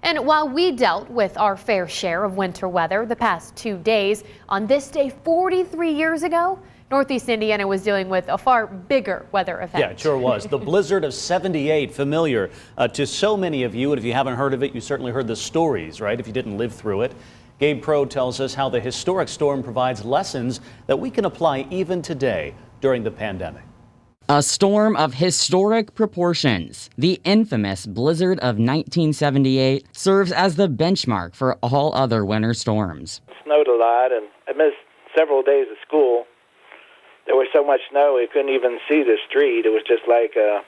And while we dealt with our fair share of winter weather the past 2 days, on this day 43 years ago, Northeast Indiana was dealing with a far bigger weather event. Yeah, it sure was. The blizzard of '78, familiar to so many of you. And if you haven't heard of it, you certainly heard the stories, right? If you didn't live through it. Gabe Pro tells us how the historic storm provides lessons that we can apply even today during the pandemic. A storm of historic proportions. The infamous blizzard of 1978 serves as the benchmark for all other winter storms. It snowed a lot, and I missed several days of school. There was so much snow we couldn't even see the street. It was just like a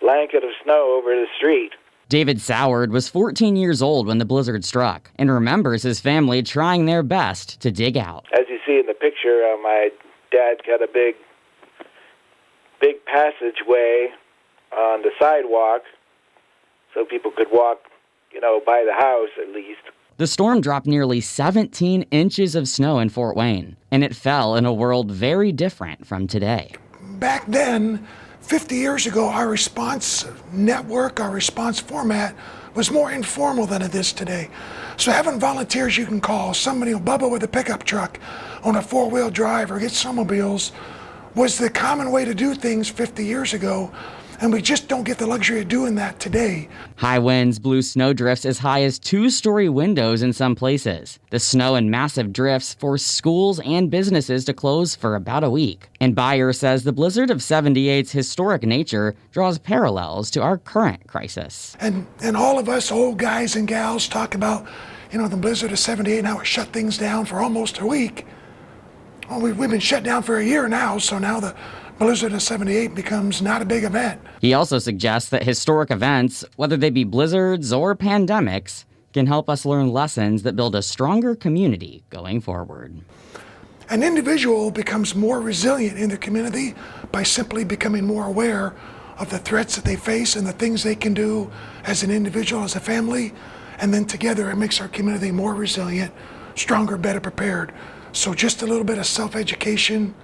blanket of snow over the street. David Soward was 14 years old when the blizzard struck and remembers his family trying their best to dig out. As you see in the picture, my dad got a big passageway on the sidewalk so people could walk, by the house at least. The storm dropped nearly 17 inches of snow in Fort Wayne, and it fell in a world very different from today. Back then, 50 years ago, our response network, our response format was more informal than it is today. So having volunteers you can call, somebody will Bubba with a pickup truck on a four-wheel drive or get snowmobiles was the common way to do things 50 years ago. And we just don't get the luxury of doing that today. High winds blew snowdrifts as high as 2-story windows in some places. The snow and massive drifts forced schools and businesses to close for about a week. And Beyer says the blizzard of '78's historic nature draws parallels to our current crisis. And all of us old guys and gals talk about, the blizzard of '78 and how it shut things down for almost a week. Well, we've been shut down for a year now, so now the blizzard of '78 becomes not a big event. He also suggests that historic events, whether they be blizzards or pandemics, can help us learn lessons that build a stronger community going forward. An individual becomes more resilient in their community by simply becoming more aware of the threats that they face and the things they can do as an individual, as a family, and then together it makes our community more resilient, stronger, better prepared. So just a little bit of self-education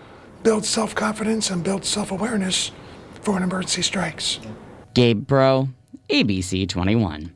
builds self-confidence and builds self-awareness for when emergency strikes. Gabe Pro, ABC 21.